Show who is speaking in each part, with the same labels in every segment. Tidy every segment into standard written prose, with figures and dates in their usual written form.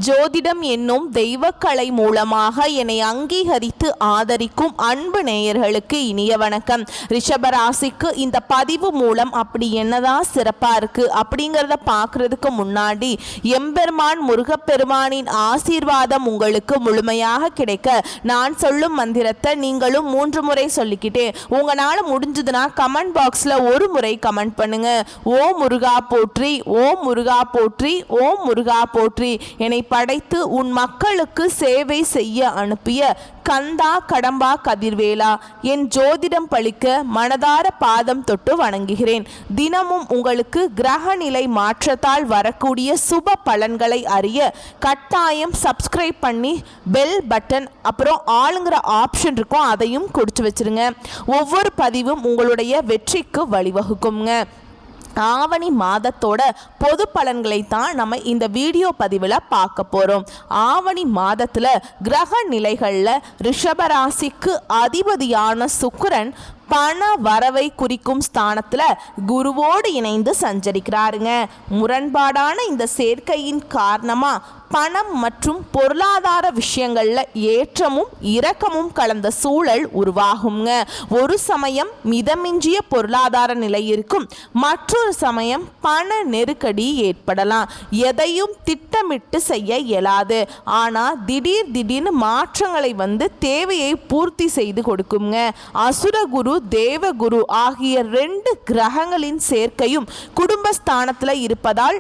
Speaker 1: ஜோதிடம் என்னும் தெய்வக்கலை மூலமாக என்னை அங்கீகரித்து ஆதரிக்கும் அன்பு நேயர்களுக்கு இனிய வணக்கம். ரிஷபராசிக்கு இந்த பதிவு மூலம் அப்படி என்னதான் சிறப்பா இருக்கு அப்படிங்கிறத பார்க்கறதுக்கு முன்னாடி எம்பெருமான் முருகப்பெருமானின் ஆசீர்வாதம் உங்களுக்கு முழுமையாக கிடைக்க நான் சொல்லும் மந்திரத்தை நீங்களும் 3 முறை சொல்லிக்கிட்டே உங்களால முடிஞ்சதுன்னா கமெண்ட் பாக்ஸ்ல ஒரு முறை கமெண்ட் பண்ணுங்க. ஓம் முருகா போற்றி, ஓம் முருகா போற்றி, ஓம் முருகா போற்றி. என்னை படைத்து உன் மக்களுக்கு சேவை செய்ய அனுப்பிய கந்தா கடம்பா கதிர்வேலா, என் ஜோதிடம் பழிக்க மனதார பாதம் தொட்டு வணங்குகிறேன். தினமும் உங்களுக்கு கிரக நிலை மாற்றத்தால் வரக்கூடிய சுப பலன்களை அறிய கட்டாயம் சப்ஸ்கிரைப் பண்ணி பெல் பட்டன் அப்புறம் ஆளுங்கிற ஆப்ஷன் இருக்கும், அதையும் கொடுத்து வச்சிருங்க. ஒவ்வொரு பதிவும் உங்களுடைய வெற்றிக்கு வழிவகுக்குங்க. ஆவணி மாதத்தோட பொது பலன்களை தான் நம்ம இந்த வீடியோ பதிவில் பார்க்க போகிறோம். ஆவணி மாதத்தில் கிரக நிலைகளில் ரிஷபராசிக்கு அதிபதியான சுக்கிரன் பண வரவை குறிக்கும் ஸ்தானத்தில் குருவோடு இணைந்து சஞ்சரிக்கிறாருங்க. முரண்பாடான இந்த சேர்க்கையின் காரணமாக பணம் மற்றும் பொருளாதார விஷயங்களில் ஏற்றமும் இரக்கமும் கலந்த சூழல் உருவாகுங்க. ஒரு சமயம் மிதமிஞ்சிய பொருளாதார நிலை இருக்கும், மற்றொரு சமயம் பண நெருக்கடி ஏற்படலாம். எதையும் திட்டமிட்டு செய்ய இயலாது, ஆனால் திடீர்னு மாற்றங்களை தேவையை பூர்த்தி செய்து கொடுக்குங்க. அசுரகுரு தேவகுரு ஆகிய 2 கிரகங்களின் சேர்க்கையும் குடும்பஸ்தானத்தில் இருப்பதால்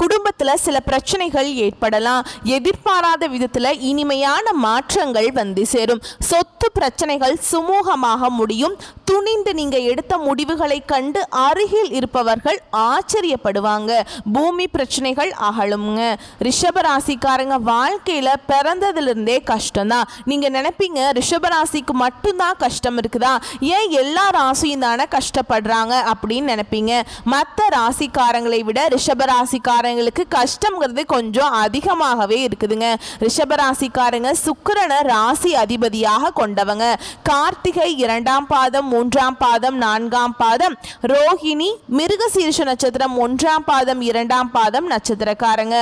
Speaker 1: குடும்பத்தில் சில பிரச்சனைகள் ஏற்படலாம். எதிர்பாராத விதத்தில் இனிமையான மாற்றங்கள் சேரும். சொத்து பிரச்சனைகள் சுமூகமாக முடியும். துணிந்து நீங்க எடுத்த முடிவுகளை கண்டு அருகில் இருப்பவர்கள் ஆச்சரியப்படுவாங்க. பூமி பிரச்சனைகள் அகலுங்க. ரிஷபராசிக்காரங்க வாழ்க்கையில பிறந்ததிலிருந்தே கஷ்டம்தான். நீங்க நினைப்பீங்க ரிஷபராசிக்கு மட்டும்தான் கஷ்டம் இருக்குதா, ஏன் எல்லா ராசியும் தானே கஷ்டப்படுறாங்க அப்படின்னு நினைப்பீங்க. மற்ற ராசிக்காரங்களை விட ரிஷபராசிக்காரங்களுக்கு கஷ்டம்ங்கிறது கொஞ்சம் அதிகமாகவே இருக்குதுங்க. ரிஷபராசிக்காரங்க சுக்கிரனை ராசி அதிபதியாக கொண்டவங்க. கார்த்திகை 2ஆம் பாதம் 3ஆம் பாதம் 4ஆம் பாதம், ரோஹிணி மிருகசீரிஷ நட்சத்திரம் 1ஆம் பாதம் 2ஆம் பாதம் நட்சத்திரக்காரங்க.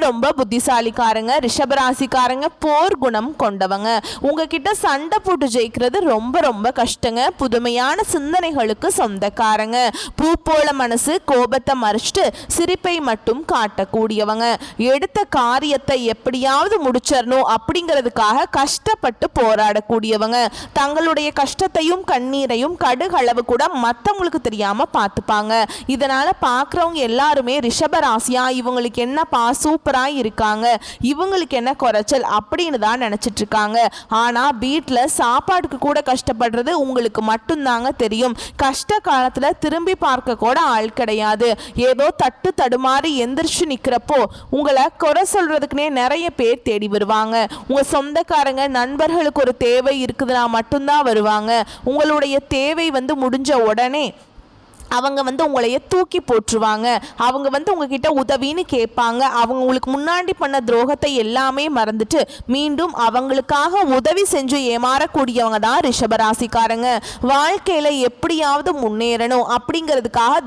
Speaker 1: ரொம்ப புத்திசாலிக்காரங்க. ரிஷபராசிக்காரங்க போர் குணம் கொண்டவங்க. உங்ககிட்ட சண்டை போட்டு ஜெயிக்கிறது ரொம்ப கஷ்டங்க. புதுமையான சிந்தனைகளுக்கு சொந்தக்காரங்க. பூ போல மனசு, கோபத்தை மறைச்சிட்டு சிரிப்பை மட்டும் காட்டக்கூடியவங்க. எடுத்த காரியத்தை எப்படியாவது முடிச்சிடணும் அப்படிங்கிறதுக்காக கஷ்டப்பட்டு போராடக்கூடியவங்க. தங்களுடைய கஷ்டத்தையும் கண்ணீரையும் கடுகளவு கூட மற்றவங்களுக்கு தெரியாம பார்த்துப்பாங்க. இதனால பார்க்குறவங்க எல்லாருமே ரிஷபராசியா இவங்களுக்கு என்னப்பா சூப்பரா இருக்காங்க, இவங்களுக்கு என்ன குறைச்சல் அப்படின்னு தான் நினைச்சிட்டு இருக்காங்க. ஆனா வீட்டில் சாப்பாடுக்கு கூட கஷ்டப்படுறது உங்களுக்கு மட்டும்தாங்க தெரியும். கஷ்ட காலத்துல திரும்பி பார்க்க கூட ஆள் கிடையாது. ஏதோ தட்டு தடுமாறி எந்திரிச்சு நிக்கிறப்போ உங்களை குறை சொல்றதுக்குனே நிறைய பேர் தேடி வருவாங்க. உங்க சொந்தக்காரங்க நண்பர்களுக்கு ஒரு தேவை இருக்குதுன்னா மட்டும்தான் வருவாங்க. உங்களுடைய தேவை முடிஞ்ச உடனே அவங்க உங்களைய தூக்கி போட்டுருவாங்க. அவங்க உங்ககிட்ட உதவின்னு கேட்பாங்க. அவங்க உங்களுக்கு முன்னாடி பண்ண துரோகத்தை எல்லாமே மறந்துட்டு மீண்டும் அவங்களுக்காக உதவி செஞ்சு ஏமாறக்கூடியவங்க தான் ரிஷபராசிக்காரங்க. வாழ்க்கையில எப்படியாவது முன்னேறணும் அப்படிங்கிறதுக்காக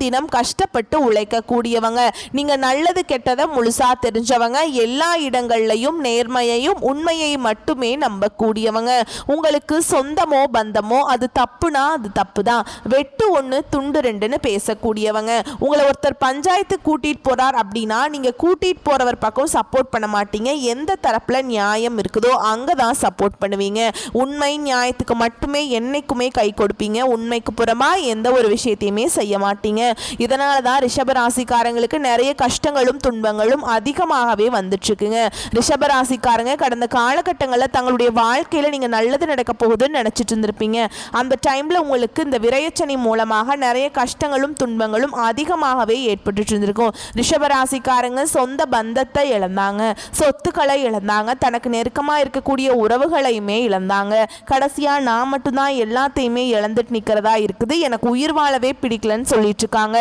Speaker 1: தினம் கஷ்டப்பட்டு உழைக்கக்கூடியவங்க. நீங்க நல்லது கெட்டதை முழுசா தெரிஞ்சவங்க. எல்லா இடங்கள்லையும் நேர்மையையும் உண்மையை மட்டுமே நம்பக்கூடியவங்க. உங்களுக்கு சொந்தமோ பந்தமோ அது தப்புனா அது தப்பு தான். வெட்டு ஒன்று துண்டு 2ன்னு பேசக்கூடியவங்க. உங்களை ஒருத்தர் பஞ்சாயத்து கூட்டிட்டு போறார் அப்படின்னா நீங்க கூட்டிட்டு போறவர் பக்கம் சப்போர்ட் பண்ண மாட்டீங்க. எந்த தரப்புல நியாயம் இருக்குதோ அங்கதான் சப்போர்ட் பண்ணுவீங்க. உண்மை நியாயத்துக்கு மட்டுமே என்னைக்குமே கை கொடுப்பீங்க. உண்மைக்கு புறமா எந்த ஒரு விஷயத்தையுமே செய்ய மாட்டீங்க. இதனாலதான் ரிஷபராசிக்காரங்களுக்கு நிறைய கஷ்டங்களும் துன்பங்களும் அதிகமாகவே வந்துட்டு இருக்குங்க. ரிஷபராசிக்காரங்க கடந்த காலகட்டங்களில் தங்களுடைய வாழ்க்கையில நீங்க நல்லது நடக்க போகுதுன்னு நினைச்சிட்டு இருந்திருப்பீங்க. அந்த டைம்ல உங்களுக்கு இந்த விரயச்சனி மூலமாக நிறைய கஷ்டங்களும் துன்பங்களும் அதிகமாகவே ஏற்பட்டு இருந்திருக்கும். ரிஷபராசிக்காரங்க சொந்த பந்தத்தை இழந்தாங்க, சொத்துக்களை இழந்தாங்க, தனக்கு நெருக்கமாக இருக்கக்கூடிய உறவுகளையுமே இழந்தாங்க. கடைசியா நான் மட்டும்தான் எல்லாத்தையுமே இழந்துட்டு நிற்கிறதா இருக்குது, எனக்கு உயிர் வாழவே பிடிக்கலன்னு சொல்லிட்டு இருக்காங்க.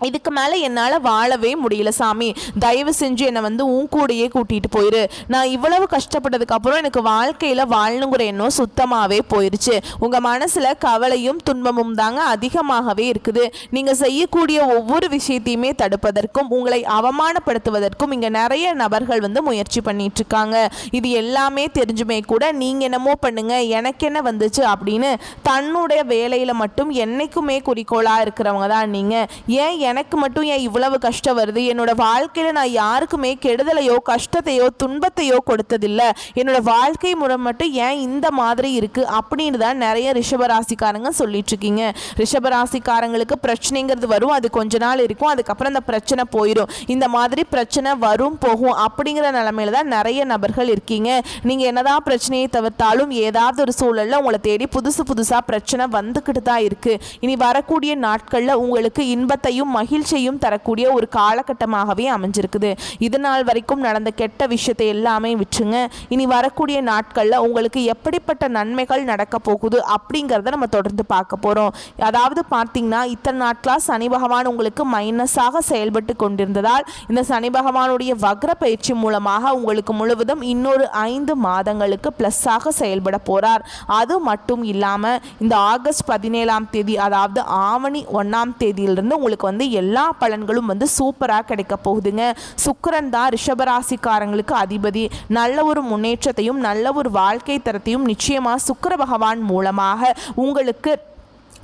Speaker 1: இதுக்கு மேலே என்னால் வாழவே முடியல சாமி, தயவு செஞ்சு என்னை வந்து உன் கூடையே கூட்டிகிட்டு போயிரு. நான் இவ்வளவு கஷ்டப்பட்டதுக்கப்புறம் எனக்கு வாழ்க்கையில் வாழணுங்கிற எண்ணம் சுத்தமாகவே போயிடுச்சு. உங்கள் மனசில் கவலையும் துன்பமும் தாங்க அதிகமாகவே இருக்குது. நீங்கள் செய்யக்கூடிய ஒவ்வொரு விஷயத்தையுமே தடுப்பதற்கும் உங்களை அவமானப்படுத்துவதற்கும் இங்கே நிறைய நபர்கள் வந்து முயற்சி பண்ணிகிட்ருக்காங்க. இது எல்லாமே தெரிஞ்சுமே கூட நீங்கள் என்னமோ பண்ணுங்க, எனக்கு என்ன வந்துச்சு அப்படின்னு தன்னுடைய வேலையில் மட்டும் என்றைக்குமே குறிக்கோளாக இருக்கிறவங்க தான் நீங்கள். ஏன் எனக்கு மட்டும் ஏன் இவ்வளவு கஷ்டம் வருது? என்னோட வாழ்க்கையில் நான் யாருக்குமே கெடுதலையோ கஷ்டத்தையோ துன்பத்தையோ கொடுத்ததில்லை. என்னோட வாழ்க்கை முறை மட்டும் ஏன் இந்த மாதிரி இருக்குது அப்படின்னு தான் நிறைய ரிஷபராசிக்காரங்க சொல்லிட்டு இருக்கீங்க. ரிஷபராசிக்காரங்களுக்கு பிரச்சனைங்கிறது வரும், அது கொஞ்ச நாள் இருக்கும், அதுக்கப்புறம் அந்த பிரச்சனை போயிடும். இந்த மாதிரி பிரச்சனை வரும் போகும் அப்படிங்கிற நிலைமையில தான் நிறைய நபர்கள் இருக்கீங்க. நீங்கள் என்னதான் பிரச்சனையை தவிர்த்தாலும் ஏதாவது ஒரு சூழலில் உங்களை தேடி புதுசாக பிரச்சனை வந்துக்கிட்டு தான் இருக்குது. இனி வரக்கூடிய நாட்களில் உங்களுக்கு இன்பத்தையும் மகிழ்ச்சியும் தரக்கூடிய ஒரு காலகட்டமாகவே அமைஞ்சிருக்குது. இது நாள் வரைக்கும் நடந்த கெட்ட விஷயத்தை எல்லாமே விட்டுருங்க. இனி வரக்கூடிய நாட்களில் உங்களுக்கு எப்படிப்பட்ட நன்மைகள் நடக்க போகுது அப்படிங்கிறத நம்ம தொடர்ந்து பார்க்க போகிறோம். அதாவது பார்த்தீங்கன்னா இத்தனை நாட்களாக சனி பகவான் உங்களுக்கு மைனஸாக செயல்பட்டு கொண்டிருந்ததால் இந்த சனி பகவானுடைய வக்ர பயிற்சி மூலமாக உங்களுக்கு முழுவதும் இன்னொரு 5 மாதங்களுக்கு ப்ளஸ்ஸாக செயல்பட போகிறார். அது மட்டும் இல்லாமல் இந்த ஆகஸ்ட் 17ஆம் தேதி, அதாவது ஆவணி 1ஆம் தேதியிலிருந்து உங்களுக்கு வந்து எல்லா பலன்களும் வந்து சூப்பராக கிடைக்க போகுதுங்க. சுக்கிரன் தான் ரிஷபராசிக்காரங்களுக்கு அதிபதி. நல்ல ஒரு முன்னேற்றத்தையும் நல்ல ஒரு வாழ்க்கை தரத்தையும் நிச்சயமாக சுக்கிர பகவான் மூலமாக உங்களுக்கு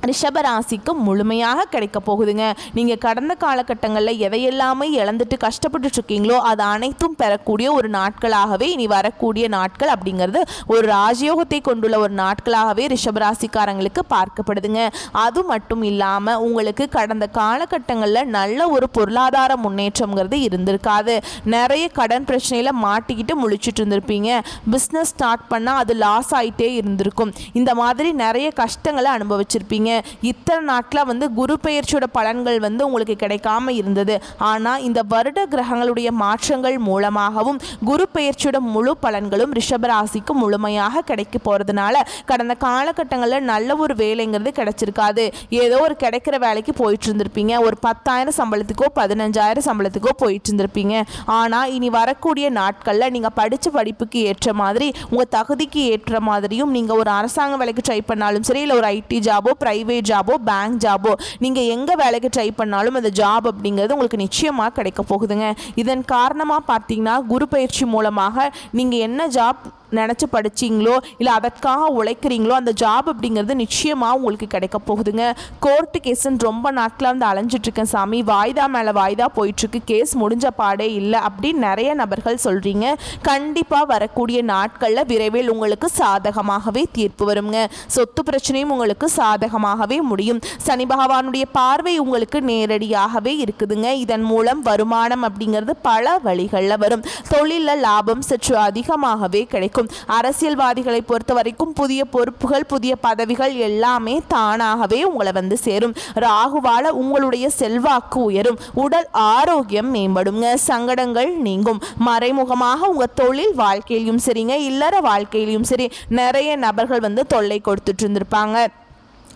Speaker 1: ரிஷபராசிக்கு முழுமையாக கிடைக்க போகுதுங்க. நீங்கள் கடந்த காலகட்டங்களில் எதையெல்லாமே இழந்துட்டு கஷ்டப்பட்டு இருக்கீங்களோ அது அனைத்தும் பெறக்கூடிய ஒரு நாட்களாகவே இனி வரக்கூடிய நாட்கள் அப்படிங்கிறது ஒரு ராஜயோகத்தை கொண்டுள்ள ஒரு நாட்களாகவே ரிஷபராசிக்காரங்களுக்கு பார்க்கப்படுதுங்க. அது மட்டும் இல்லாமல் உங்களுக்கு கடந்த காலகட்டங்களில் நல்ல ஒரு பொருளாதார முன்னேற்றம்ங்கிறது இருந்திருக்காது. நிறைய கடன் பிரச்சனையில் மாட்டிக்கிட்டு முழிச்சிட்டு இருந்திருப்பீங்க. பிஸ்னஸ் ஸ்டார்ட் பண்ணால் அது லாஸ் ஆகிட்டே இருந்திருக்கும். இந்த மாதிரி நிறைய கஷ்டங்களை அனுபவிச்சிருப்பீங்க. இத்தனை நாட்களாக வந்து குரு பெயர்ச்சியோட பலன்கள் வந்து உங்களுக்கு கிடைக்காம இருந்தது. ஆனால் இந்த வருட கிரகங்களுடைய மாற்றங்கள் மூலமாகவும் குரு பெயர்ச்சியோட முழு பலன்களும் ரிஷபராசிக்கு முழுமையாக கிடைக்க போகிறதுனால கடந்த காலகட்டங்களில் நல்ல ஒரு வேலைங்கிறது கிடைச்சிருக்காது. ஏதோ ஒரு கிடைக்கிற வேலைக்கு போயிட்டு இருந்திருப்பீங்க. ஒரு 10,000 சம்பளத்துக்கோ 15,000 சம்பளத்துக்கோ போயிட்டு இருந்திருப்பீங்க. ஆனால் இனி வரக்கூடிய நாட்களில் நீங்கள் படித்த படிப்புக்கு ஏற்ற மாதிரி உங்கள் தகுதிக்கு ஏற்ற மாதிரியும் நீங்கள் ஒரு அரசாங்க வேலைக்கு ட்ரை பண்ணாலும் சரி, இல்லை ஒரு ஐடி ஜாபோ பிரைவேட் ஜாபோ பேங்க் ஜாபோ நீங்கள் எங்கே வேலைக்கு ட்ரை பண்ணாலும் அந்த ஜாப் அப்படிங்கிறது உங்களுக்கு நிச்சயமாக கிடைக்க போகுதுங்க. இதன் காரணமாக பார்த்தீங்கன்னா குரு பயிற்சி மூலமாக நீங்கள் என்ன ஜாப் நினச்சி படிச்சிங்களோ இல்லை அதற்காக உழைக்கிறீங்களோ அந்த ஜாப் அப்படிங்கிறது நிச்சயமாக உங்களுக்கு கிடைக்க போகுதுங்க. கோர்ட்டு கேஸுன்னு ரொம்ப நாட்களாக வந்து அலைஞ்சிட்ருக்கேன் சாமி, வாய்தா மேலே வாய்தா போயிட்டுருக்கு, கேஸ் முடிஞ்ச பாடே இல்லை அப்படின்னு நிறைய நபர்கள் சொல்கிறீங்க. கண்டிப்பாக வரக்கூடிய நாட்களில் விரைவில் உங்களுக்கு சாதகமாகவே தீர்ப்பு வருங்க. சொத்து பிரச்சனையும் உங்களுக்கு சாதகமாகவே முடியும். சனி பகவானுடைய பார்வை உங்களுக்கு நேரடியாகவே இருக்குதுங்க. இதன் மூலம் வருமானம் அப்படிங்கிறது பல வழிகளில் வரும். தொழிலில் லாபம் சற்று அதிகமாகவே கிடைக்கும். அரசியல்வாதிகளை பொறுத்த வரைக்கும் புதிய பொறுப்புகள் புதிய பதவிகள் எல்லாமே தானாகவே உங்களை வந்து சேரும். ராகுவால உங்களுடைய செல்வாக்கு உயரும். உடல் ஆரோக்கியம் மேம்படுங்க. சங்கடங்கள் நீங்கும். மறைமுகமாக உங்க தொழில் வாழ்க்கையிலும் சரிங்க, இல்லற வாழ்க்கையிலும் சரி நிறைய நபர்கள் வந்து தொல்லை கொடுத்துட்டு இருந்திருப்பாங்க.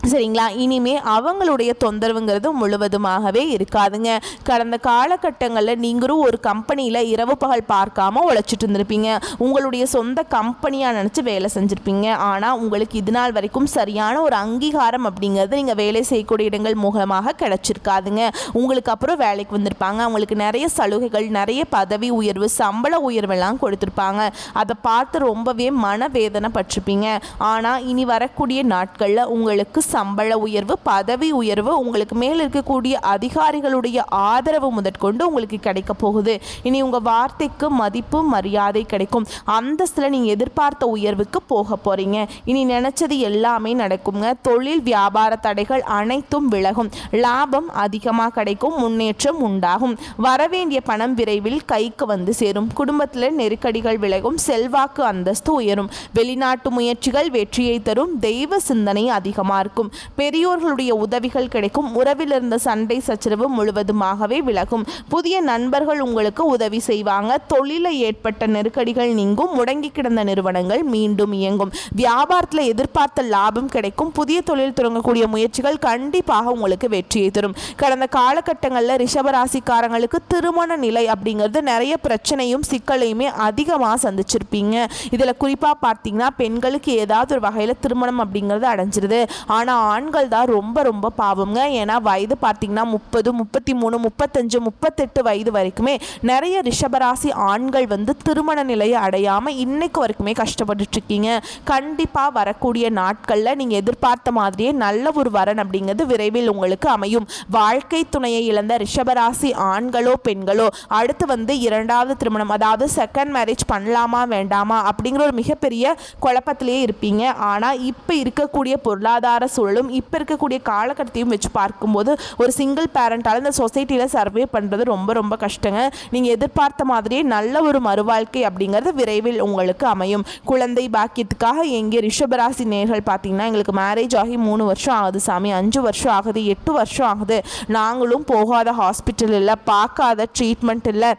Speaker 1: சரிங்களா? இனிமே அவங்களுடைய தொந்தரவுங்கிறது முழுவதுமாகவே இருக்காதுங்க. கடந்த காலகட்டங்களில் நீங்களும் ஒரு கம்பெனியில் இரவு பகல் பார்க்காம உழைச்சிட்டு இருந்திருப்பீங்க. உங்களுடைய சொந்த கம்பெனியாக நினச்சி வேலை செஞ்சுருப்பீங்க. ஆனால் உங்களுக்கு இது நாள் வரைக்கும் சரியான ஒரு அங்கீகாரம் அப்படிங்கிறது நீங்கள் வேலை செய்யக்கூடிய இடங்கள் மூலமாக கிடைச்சிருக்காதுங்க. உங்களுக்கு அப்புறம் வேலைக்கு வந்திருப்பாங்க. அவங்களுக்கு நிறைய சலுகைகள், நிறைய பதவி உயர்வு, சம்பள உயர்வெல்லாம் கொடுத்துருப்பாங்க. அதை பார்த்து ரொம்பவே மனவேதனை பட்டிருப்பீங்க. ஆனால் இனி வரக்கூடிய நாட்களில் உங்களுக்கு சம்பள உயர்வு, பதவி உயர்வு, உங்களுக்கு மேல் இருக்கக்கூடிய அதிகாரிகளுடைய ஆதரவு முதற்கொண்டு உங்களுக்கு கிடைக்க போகுது. இனி உங்கள் வார்த்தைக்கு மதிப்பு மரியாதை கிடைக்கும். அந்தஸ்தில் நீங்கள் எதிர்பார்த்த உயர்வுக்கு போக போகிறீங்க. இனி நினச்சது எல்லாமே நடக்குங்க. தொழில் வியாபார தடைகள் அனைத்தும் விலகும். லாபம் அதிகமாக கிடைக்கும். முன்னேற்றம் உண்டாகும். வரவேண்டிய பணம் விரைவில் கைக்கு வந்து சேரும். குடும்பத்தில் நெருக்கடிகள் விலகும். செல்வாக்கு அந்தஸ்து உயரும். வெளிநாட்டு முயற்சிகள் வெற்றியை தரும். தெய்வ சிந்தனை அதிகமாக இருக்கும். இருக்கும். பெரியோர்களுடைய உதவிகள் கிடைக்கும். உறவில் இருந்த சண்டை சச்சரவு முழுவதுமாகவே விலகும். புதிய நண்பர்கள் உங்களுக்கு உதவி செய்வாங்க. தொழிலில் ஏற்பட்ட நெருக்கடிகள் நீங்கும். முடங்கி கிடந்த நிறுவனங்கள் மீண்டும் இயங்கும். வியாபாரத்தில் எதிர்பார்த்த லாபம் கிடைக்கும். புதிய தொழில் தொடங்கக்கூடிய முயற்சிகள் கண்டிப்பாக உங்களுக்கு வெற்றியை தரும். கடந்த காலகட்டங்களில் ரிஷபராசிக்காரங்களுக்கு திருமண நிலை அப்படிங்கிறது நிறைய பிரச்சனையும் சிக்கலையுமே அதிகமாக சந்திச்சிருப்பீங்க. இதில் குறிப்பாக பார்த்தீங்கன்னா பெண்களுக்கு ஏதாவது ஒரு வகையில் திருமணம் அப்படிங்கிறது அடைஞ்சிருது. ஆனால் ஆண்கள் தான் ரொம்ப ரொம்ப பாவங்க. ஏன்னா வயது பார்த்தீங்கன்னா 30, 33, 35, 38 வயது வரைக்குமே நிறைய ரிஷபராசி ஆண்கள் வந்து திருமண நிலையை அடையாமல் இன்னைக்கு வரைக்குமே கஷ்டப்பட்டுட்டு இருக்கீங்க. கண்டிப்பாக வரக்கூடிய நாட்களில் நீங்கள் எதிர்பார்த்த மாதிரியே நல்ல ஒரு வரன் அப்படிங்கிறது விரைவில் உங்களுக்கு அமையும். வாழ்க்கை துணையை இழந்த ரிஷபராசி ஆண்களோ பெண்களோ அடுத்து வந்து இரண்டாவது திருமணம், அதாவது செகண்ட் மேரேஜ் பண்ணலாமா வேண்டாமா அப்படிங்கிற ஒரு மிகப்பெரிய குழப்பத்திலே இருப்பீங்க. ஆனால் இப்போ இருக்கக்கூடிய பொருளாதார சூழலும் இப்போ இருக்கக்கூடிய காலகட்டத்தையும் வச்சு பார்க்கும்போது ஒரு சிங்கிள் பேரண்டால் இந்த சொசைட்டியில் சர்வே பண்ணுறது ரொம்ப ரொம்ப கஷ்டங்க. நீங்கள் எதிர்பார்த்த மாதிரியே நல்ல ஒரு மறுவாழ்க்கை அப்படிங்கிறது விரைவில் உங்களுக்கு அமையும். குழந்தை பாக்கியத்துக்காக எங்கே ரிஷபராசி நேர்கள் பார்த்தீங்கன்னா எங்களுக்கு மேரேஜ் ஆகி 3 வருஷம் ஆகுது சாமி, 5 வருஷம் ஆகுது, 8 வருஷம் ஆகுது, நாங்களும் போகாத ஹாஸ்பிட்டல் இல்லை, பார்க்காத ட்ரீட்மெண்ட் இல்லை,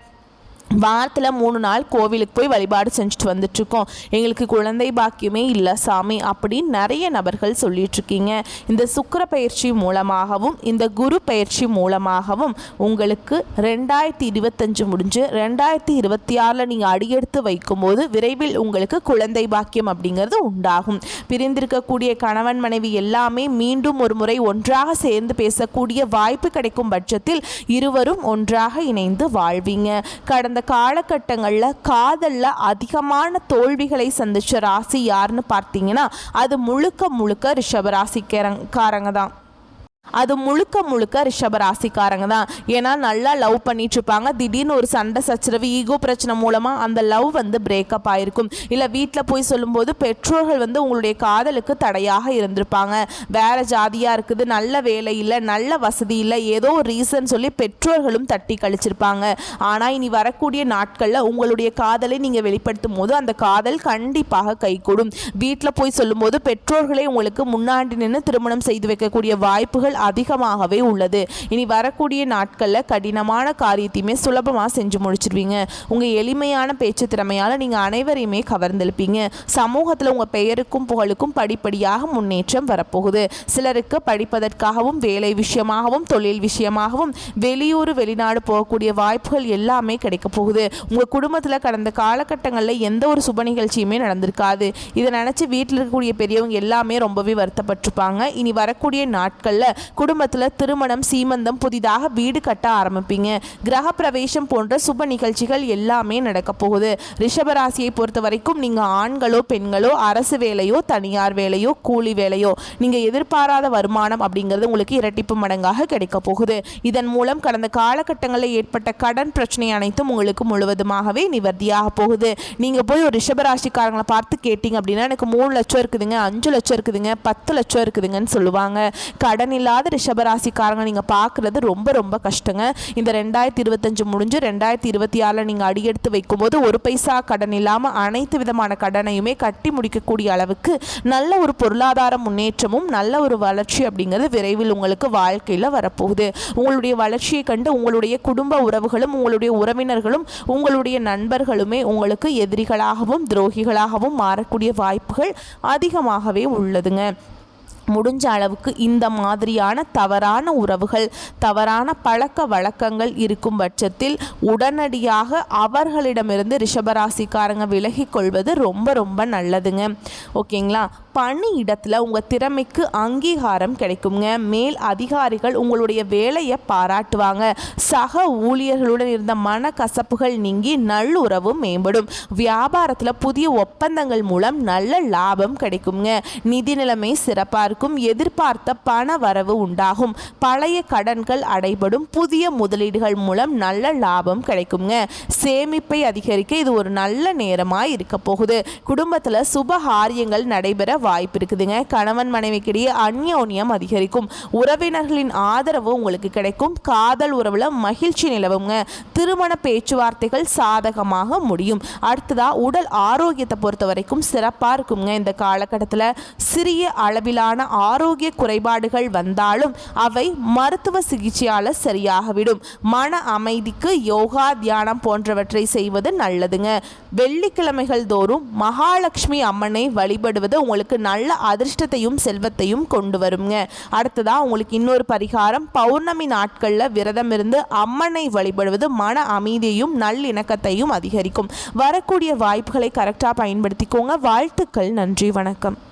Speaker 1: வாரத்தில் 3 நாள் கோவிலுக்கு போய் வழிபாடு செஞ்சுட்டு வந்துட்டுருக்கோம், எங்களுக்கு குழந்தை பாக்கியமே இல்லை சாமி அப்படின்னு நிறைய நபர்கள் சொல்லிகிட்ருக்கீங்க. இந்த சுக்கிர பயிற்சி மூலமாகவும் இந்த குரு பயிற்சி மூலமாகவும் உங்களுக்கு 2025 முடிஞ்சு 2026 நீங்கள் அடியெடுத்து வைக்கும்போது விரைவில் உங்களுக்கு குழந்தை பாக்கியம் அப்படிங்கிறது உண்டாகும். பிரிந்திருக்கக்கூடிய கணவன் மனைவி எல்லாமே மீண்டும் ஒரு முறை ஒன்றாக சேர்ந்து பேசக்கூடிய வாய்ப்பு கிடைக்கும் பட்சத்தில் இருவரும் ஒன்றாக இணைந்து வாழ்வீங்க. கடந்த காலகட்டங்களில் காதலில் அதிகமான தோல்விகளை சந்திச்ச ராசி யாருன்னு பார்த்தீங்கன்னா அது முழுக்க ரிஷபராசிக்காரங்க தான். அது முழுக்க ரிஷபராசிக்காரங்க தான். ஏன்னா நல்லா லவ் பண்ணிட்டு இருப்பாங்க, திடீர்னு ஒரு சண்டை சச்சரவு ஈகோ பிரச்சனை மூலமாக அந்த லவ் வந்து பிரேக்கப் ஆகிருக்கும். இல்லை வீட்டில் போய் சொல்லும்போது பெற்றோர்கள் வந்து உங்களுடைய காதலுக்கு தடையாக இருந்திருப்பாங்க. வேறு ஜாதியாக இருக்குது, நல்ல வேலை இல்லை, நல்ல வசதி இல்லை, ஏதோ ஒரு ரீசன் சொல்லி பெற்றோர்களும் தட்டி கழிச்சிருப்பாங்க. ஆனால் இனி வரக்கூடிய நாட்களில் உங்களுடைய காதலை நீங்கள் வெளிப்படுத்தும் போது அந்த காதல் கண்டிப்பாக கைகூடும். வீட்டில் போய் சொல்லும்போது பெற்றோர்களே உங்களுக்கு முன்னாடி நின்று திருமணம் செய்து வைக்கக்கூடிய வாய்ப்புகள் அதிகமாகவே உள்ளது. இனி வரக்கூடிய நாட்களில் கடினமான காரியத்தையுமே சுலபமாக செஞ்சு முடிச்சிருவீங்க. உங்கள் எளிமையான பேச்சு திறமையால் நீங்கள் அனைவரையுமே கவர்ந்தெழுப்பீங்க. சமூகத்தில் உங்கள் பெயருக்கும் புகழுக்கும் படிப்படியாக முன்னேற்றம் வரப்போகுது. சிலருக்கு படிப்பதற்காகவும் வேலை விஷயமாகவும் தொழில் விஷயமாகவும் வெளியூர் வெளிநாடு போகக்கூடிய வாய்ப்புகள் எல்லாமே கிடைக்க போகுது. உங்கள் குடும்பத்தில் கடந்த காலகட்டங்களில் எந்த ஒரு சுப நிகழ்ச்சியுமே நடந்திருக்காது. இதை நினச்சி வீட்டில் இருக்கக்கூடிய பெரியவங்க எல்லாமே ரொம்பவே வருத்தப்பட்டிருப்பாங்க. இனி வரக்கூடிய நாட்களில் குடும்பத்தில் திருமணம், சீமந்தம், புதிதாக வீடு கட்ட ஆரம்பிப்பீங்க. கிரக பிரவேசம் போன்ற சுப நிகழ்ச்சிகள் எல்லாமே நடக்க போகுது. ரிஷபராசியை பொறுத்த வரைக்கும் நீங்கள் ஆண்களோ பெண்களோ அரசு வேலையோ தனியார் வேலையோ கூலி வேலையோ நீங்கள் எதிர்பாராத வருமானம் அப்படிங்கிறது உங்களுக்கு இரட்டிப்பு மடங்காக கிடைக்க போகுது. இதன் மூலம் கடந்த காலகட்டங்களில் ஏற்பட்ட கடன் பிரச்சனை அனைத்தும் உங்களுக்கு முழுவதுமாகவே நிவர்த்தியாக போகுது. நீங்கள் போய் ஒரு ரிஷபராசிக்காரங்களை பார்த்து கேட்டிங்க அப்படின்னா எனக்கு 3 லட்சம் இருக்குதுங்க, 5 லட்சம் இருக்குதுங்க, 10 லட்சம் இருக்குதுங்கன்னு சொல்லுவாங்க. கடன் இல்லாத ரிஷபராசிக்காரங்க நீங்கள் பார்க்குறது ரொம்ப ரொம்ப கஷ்டங்க. இந்த 2025 முடிஞ்சு 2026 நீங்கள் அடியெடுத்து வைக்கும்போது ஒரு பைசா கடன் இல்லாமல் அனைத்து விதமான கடனையுமே கட்டி முடிக்கக்கூடிய அளவுக்கு நல்ல ஒரு பொருளாதார முன்னேற்றமும் நல்ல ஒரு வளர்ச்சி அப்படிங்கிறது விரைவில் உங்களுக்கு வாழ்க்கையில் வரப்போகுது. உங்களுடைய வளர்ச்சியை கண்டு உங்களுடைய குடும்ப உறவுகளும் உங்களுடைய உறவினர்களும் உங்களுடைய நண்பர்களுமே உங்களுக்கு எதிரிகளாகவும் துரோகிகளாகவும் மாறக்கூடிய வாய்ப்புகள் அதிகமாகவே உள்ளதுங்க. முடிஞ்ச அளவுக்கு இந்த மாதிரியான தவறான உறவுகள், தவறான பழக்க வழக்கங்கள் இருக்கும் பட்சத்தில் உடனடியாக அவர்களிடமிருந்து ரிஷபராசிக்காரங்க விலகி கொள்வது ரொம்ப ரொம்ப நல்லதுங்க. ஓகேங்களா? பணி இடத்துல உங்கள் திறமைக்கு அங்கீகாரம் கிடைக்குங்க. மேல் அதிகாரிகள் உங்களுடைய வேலையை பாராட்டுவாங்க. சக ஊழியர்களுடன் இருந்த மனக்கசப்புகள் நீங்கி நல்லுறவு மேம்படும். வியாபாரத்தில் புதிய ஒப்பந்தங்கள் மூலம் நல்ல லாபம் கிடைக்குங்க. நிதி நிலைமை சிறப்பாக இருக்கும். எதிர்பார்த்த பண வரவு உண்டாகும். பழைய கடன்கள் அடைபடும். புதிய முதலீடுகள் மூலம் நல்ல லாபம் கிடைக்குங்க. சேமிப்பை அதிகரிக்க இது ஒரு நல்ல நேரமாக இருக்க போகுது. குடும்பத்தில் சுபகாரியங்கள் நடைபெற வாய்ப்பு இருக்குதுங்க. கணவன் மனைவிக்கிடையே அந்யோன்யம் அதிகரிக்கும். உறவினர்களின் ஆதரவு உங்களுக்கு கிடைக்கும். காதல் உறவுல மகிழ்ச்சி நிலவுங்க. திருமண பேச்சுவார்த்தைகள் சாதகமாக முடியும். அடுத்ததா உடல் ஆரோக்கியத்தை பொறுத்த வரைக்கும் சிறப்பாக இருக்குங்க. இந்த காலகட்டத்தில் சிறிய அளவிலான ஆரோக்கிய குறைபாடுகள் வந்தாலும் அவை மருத்துவ சிகிச்சையால் சரியாகவிடும். மன அமைதிக்கு யோகா, தியானம் போன்றவற்றை செய்வது நல்லதுங்க. வெள்ளிக்கிழமைகள் தோறும் மகாலட்சுமி அம்மனை வழிபடுவது உங்களுக்கு நல்ல அதிர்ஷ்டத்தையும் செல்வத்தையும் கொண்டு வருங்க. அடுத்ததாக உங்களுக்கு இன்னொரு பரிகாரம், பௌர்ணமி நாட்களில் விரதம் இருந்து அம்மனை வழிபடுவது மன அமைதியையும் நல்லிணக்கத்தையும் அதிகரிக்கும். வரக்கூடிய வாய்ப்புகளை கரெக்டாக பயன்படுத்திக்கோங்க. வாழ்த்துக்கள். நன்றி. வணக்கம்.